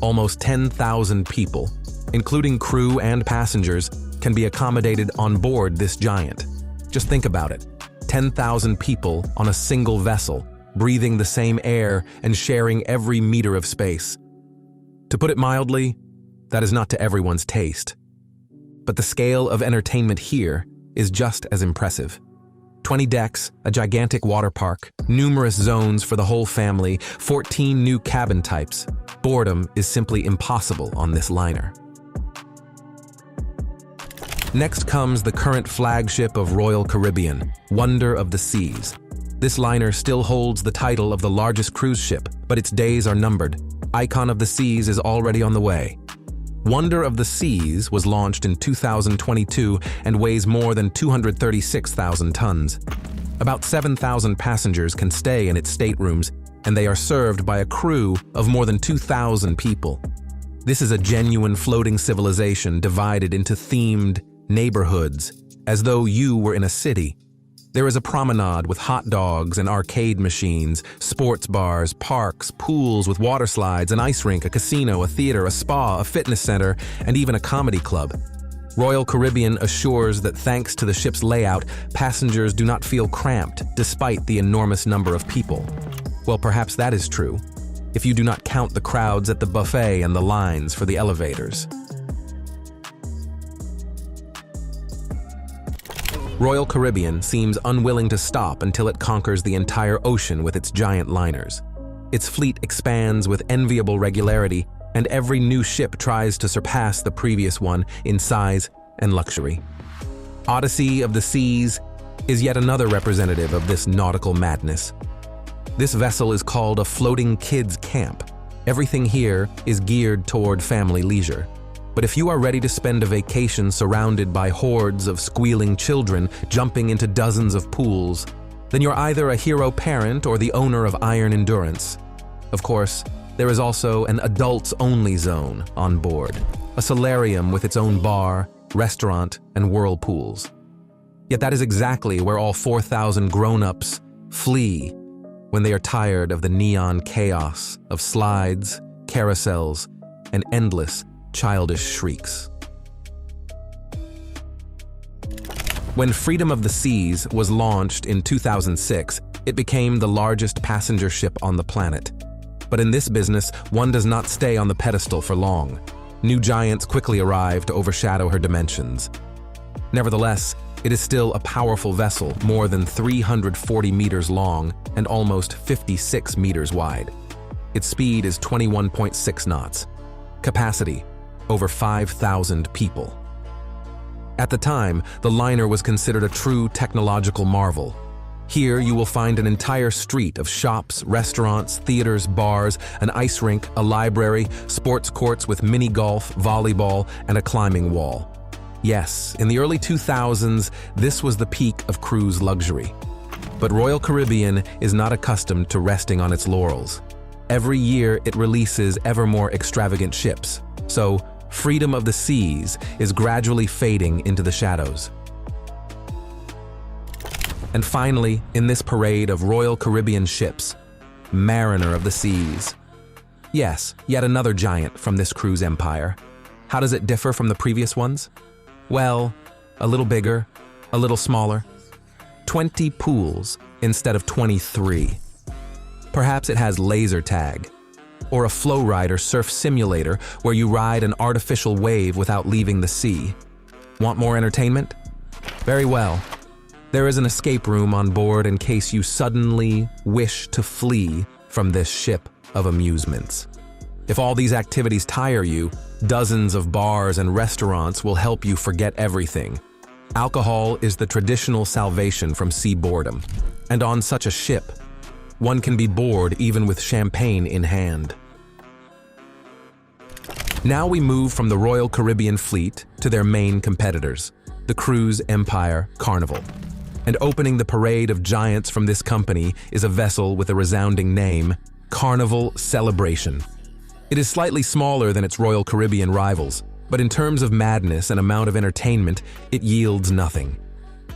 Almost 10,000 people, including crew and passengers, can be accommodated on board this giant. Just think about it: 10,000 people on a single vessel, breathing the same air and sharing every meter of space. To put it mildly, that is not to everyone's taste. But the scale of entertainment here is just as impressive. 20 decks, a gigantic water park, numerous zones for the whole family, 14 new cabin types. Boredom is simply impossible on this liner. Next comes the current flagship of Royal Caribbean, Wonder of the Seas. This liner still holds the title of the largest cruise ship, but its days are numbered. Icon of the Seas is already on the way. Wonder of the Seas was launched in 2022 and weighs more than 236,000 tons. About 7,000 passengers can stay in its staterooms, and they are served by a crew of more than 2,000 people. This is a genuine floating civilization divided into themed neighborhoods, as though you were in a city. There is a promenade with hot dogs and arcade machines, sports bars, parks, pools with water slides, an ice rink, a casino, a theater, a spa, a fitness center, and even a comedy club. Royal Caribbean assures that thanks to the ship's layout, passengers do not feel cramped despite the enormous number of people. Well, perhaps that is true, if you do not count the crowds at the buffet and the lines for the elevators. Royal Caribbean seems unwilling to stop until it conquers the entire ocean with its giant liners. Its fleet expands with enviable regularity, and every new ship tries to surpass the previous one in size and luxury. Odyssey of the Seas is yet another representative of this nautical madness. This vessel is called a floating kids' camp. Everything here is geared toward family leisure. But if you are ready to spend a vacation surrounded by hordes of squealing children jumping into dozens of pools, then you're either a hero parent or the owner of iron endurance. Of course, there is also an adults-only zone on board, a solarium with its own bar, restaurant, and whirlpools. Yet that is exactly where all 4,000 grown-ups flee when they are tired of the neon chaos of slides, carousels, and endless childish shrieks. When Freedom of the Seas was launched in 2006, it became the largest passenger ship on the planet. But in this business, one does not stay on the pedestal for long. New giants quickly arrive to overshadow her dimensions. Nevertheless, it is still a powerful vessel, more than 340 meters long and almost 56 meters wide. Its speed is 21.6 knots. Capacity, over 5,000 people. At the time, the liner was considered a true technological marvel. Here you will find an entire street of shops, restaurants, theaters, bars, an ice rink, a library, sports courts with mini golf, volleyball, and a climbing wall. Yes, in the early 2000s, this was the peak of cruise luxury. But Royal Caribbean is not accustomed to resting on its laurels. Every year, it releases ever more extravagant ships. So, Freedom of the Seas is gradually fading into the shadows. And finally, in this parade of Royal Caribbean ships, Mariner of the Seas. Yes, yet another giant from this cruise empire. How does it differ from the previous ones? Well, a little bigger, a little smaller. 20 pools instead of 23. Perhaps it has laser tag, or a flow rider surf simulator where you ride an artificial wave without leaving the sea. Want more entertainment? Very well. There is an escape room on board in case you suddenly wish to flee from this ship of amusements. If all these activities tire you, dozens of bars and restaurants will help you forget everything. Alcohol is the traditional salvation from sea boredom, and on such a ship, one can be bored even with champagne in hand. Now we move from the Royal Caribbean fleet to their main competitors, the cruise empire Carnival. And opening the parade of giants from this company is a vessel with a resounding name, Carnival Celebration. It is slightly smaller than its Royal Caribbean rivals, but in terms of madness and amount of entertainment, it yields nothing.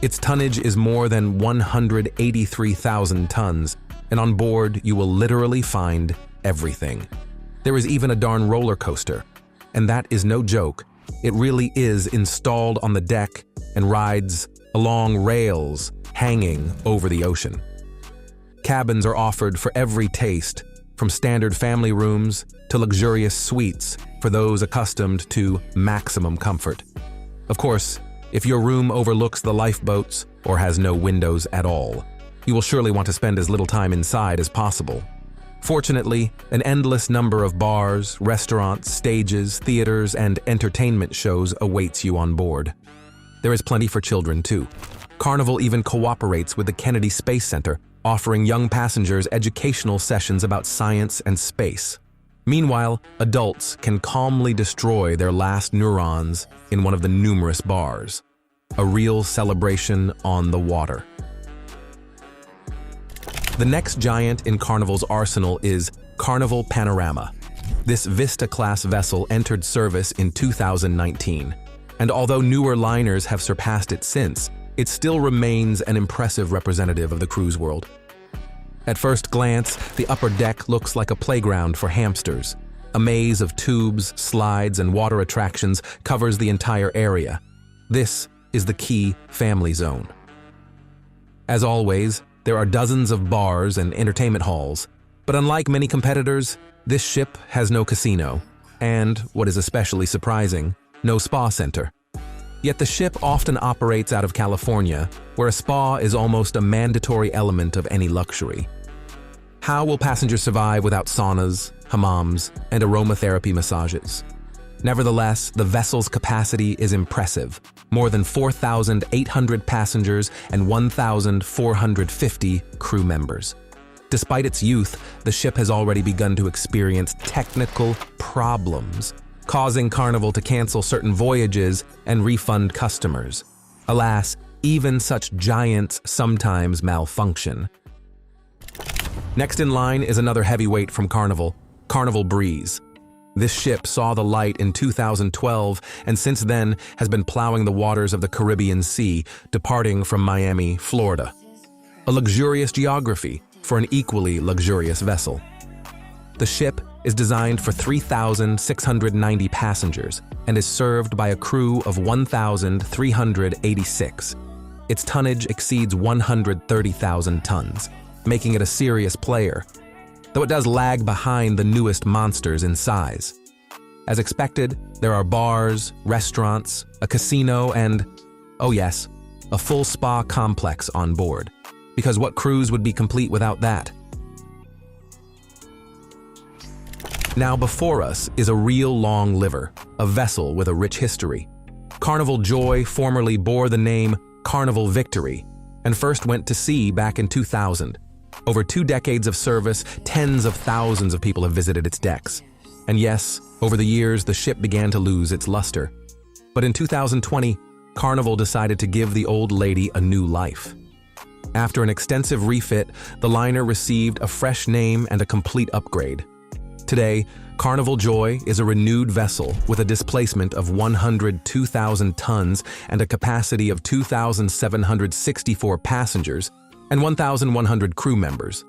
Its tonnage is more than 183,000 tons, and on board you will literally find everything. There is even a darn roller coaster, and that is no joke. It really is installed on the deck and rides along rails hanging over the ocean. Cabins are offered for every taste, from standard family rooms to luxurious suites for those accustomed to maximum comfort. Of course, if your room overlooks the lifeboats or has no windows at all, you will surely want to spend as little time inside as possible. Fortunately, an endless number of bars, restaurants, stages, theaters, and entertainment shows awaits you on board. There is plenty for children, too. Carnival even cooperates with the Kennedy Space Center, offering young passengers educational sessions about science and space. Meanwhile, adults can calmly destroy their last neurons in one of the numerous bars. A real celebration on the water. The next giant in Carnival's arsenal is Carnival Panorama. This Vista-class vessel entered service in 2019. And although newer liners have surpassed it since, it still remains an impressive representative of the cruise world. At first glance, the upper deck looks like a playground for hamsters. A maze of tubes, slides, and water attractions covers the entire area. This is the key family zone. As always, there are dozens of bars and entertainment halls, but unlike many competitors, this ship has no casino, and, what is especially surprising, no spa center. Yet the ship often operates out of California, where a spa is almost a mandatory element of any luxury. How will passengers survive without saunas, hammams, and aromatherapy massages? Nevertheless, the vessel's capacity is impressive, more than 4,800 passengers and 1,450 crew members. Despite its youth, the ship has already begun to experience technical problems, causing Carnival to cancel certain voyages and refund customers. Alas, even such giants sometimes malfunction. Next in line is another heavyweight from Carnival, Carnival Breeze. This ship saw the light in 2012 and since then has been plowing the waters of the Caribbean Sea, departing from Miami, Florida. A luxurious geography for an equally luxurious vessel. The ship is designed for 3,690 passengers and is served by a crew of 1,386. Its tonnage exceeds 130,000 tons, making it a serious player, though it does lag behind the newest monsters in size. As expected, there are bars, restaurants, a casino, and, oh yes, a full spa complex on board. Because what cruise would be complete without that? Now before us is a real long liver, a vessel with a rich history. Carnival Joy formerly bore the name Carnival Victory and first went to sea back in 2000. Over 2 decades of service, tens of thousands of people have visited its decks. And yes, over the years, the ship began to lose its luster. But in 2020, Carnival decided to give the old lady a new life. After an extensive refit, the liner received a fresh name and a complete upgrade. Today, Carnival Joy is a renewed vessel with a displacement of 102,000 tons and a capacity of 2,764 passengers and 1,100 crew members.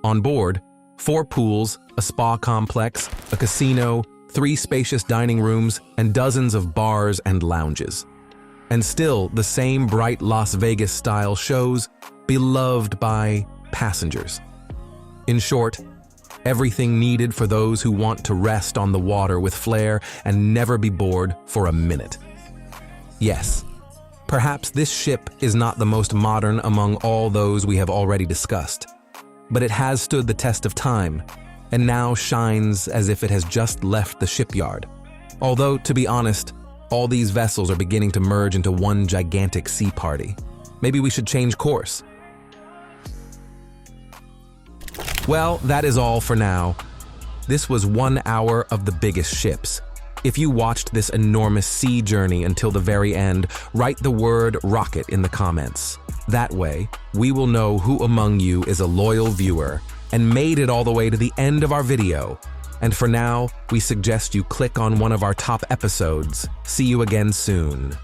On board, 4 pools, a spa complex, a casino, 3 spacious dining rooms, and dozens of bars and lounges. And still the same bright Las Vegas style shows, beloved by passengers. In short, everything needed for those who want to rest on the water with flair and never be bored for a minute. Yes, perhaps this ship is not the most modern among all those we have already discussed, but it has stood the test of time and now shines as if it has just left the shipyard. Although, to be honest, all these vessels are beginning to merge into one gigantic sea party. Maybe we should change course. Well, that is all for now. This was 1 hour of the biggest ships. If you watched this enormous sea journey until the very end, write the word rocket in the comments. That way, we will know who among you is a loyal viewer and made it all the way to the end of our video. And for now, we suggest you click on one of our top episodes. See you again soon.